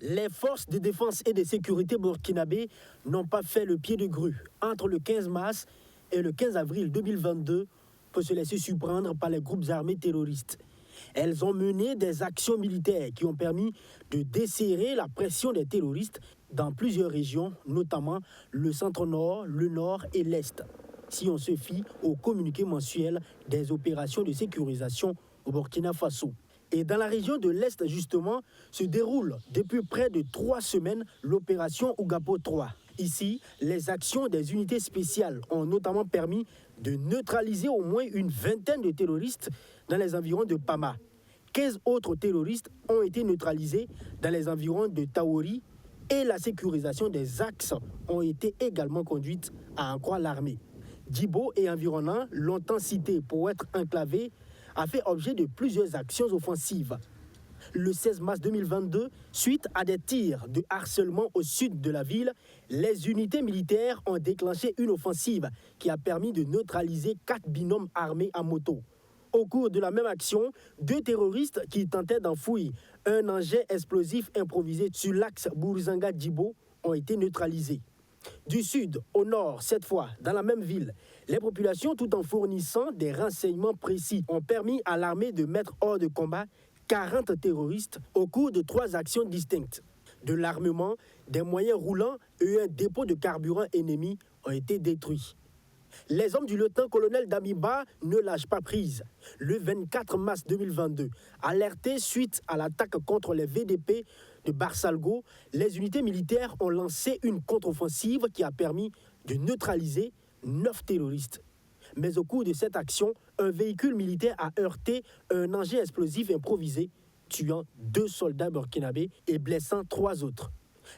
Les forces de défense et de sécurité burkinabées n'ont pas fait le pied de grue entre le 15 mars et le 15 avril 2022 pour se laisser surprendre par les groupes armés terroristes. Elles ont mené des actions militaires qui ont permis de desserrer la pression des terroristes dans plusieurs régions, notamment le centre-nord, le nord et l'est, si on se fie au communiqué mensuel des opérations de sécurisation au Burkina Faso. Et dans la région de l'Est, justement, se déroule depuis près de 3 semaines l'opération Ougapo 3. Ici, les actions des unités spéciales ont notamment permis de neutraliser au moins une vingtaine de terroristes dans les environs de Pama. 15 autres terroristes ont été neutralisés dans les environs de Taori et la sécurisation des axes ont été également conduites à en croire l'armée. Djibo et environnants, longtemps cités pour être enclavés, a fait objet de plusieurs actions offensives. Le 16 mars 2022, suite à des tirs de harcèlement au sud de la ville, les unités militaires ont déclenché une offensive qui a permis de neutraliser 4 binômes armés à moto. Au cours de la même action, 2 terroristes qui tentaient d'enfouir un engin explosif improvisé sur l'axe Bourzanga-Djibo ont été neutralisés. Du sud au nord, cette fois, dans la même ville, les populations, tout en fournissant des renseignements précis, ont permis à l'armée de mettre hors de combat 40 terroristes au cours de 3 actions distinctes. De l'armement, des moyens roulants et un dépôt de carburant ennemi ont été détruits. Les hommes du lieutenant-colonel Damiba ne lâchent pas prise. Le 24 mars 2022, alertés suite à l'attaque contre les VDP de Barsalgo, les unités militaires ont lancé une contre-offensive qui a permis de neutraliser 9 terroristes. Mais au cours de cette action, un véhicule militaire a heurté un engin explosif improvisé, tuant 2 soldats burkinabés et blessant 3 autres.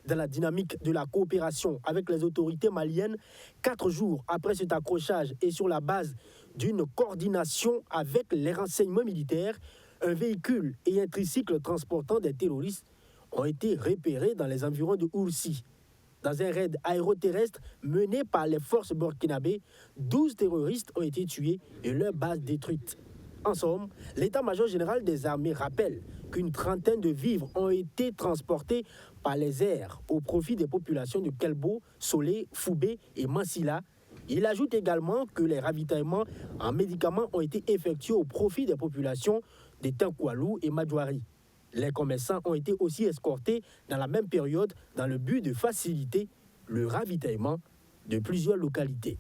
Dans la dynamique de la coopération avec les autorités maliennes, 4 jours après cet accrochage et sur la base d'une coordination avec les renseignements militaires, un véhicule et un tricycle transportant des terroristes ont été repérés dans les environs de Oursi. Dans un raid aéroterrestre mené par les forces burkinabées, 12 terroristes ont été tués et leur base détruite. En somme, l'état-major général des armées rappelle qu'une trentaine de vivres ont été transportés par les airs au profit des populations de Kelbo, Solé, Foubé et Mansilla. Il ajoute également que les ravitaillements en médicaments ont été effectués au profit des populations de Tinkwalou et Madjouari. Les commerçants ont été aussi escortés dans la même période dans le but de faciliter le ravitaillement de plusieurs localités.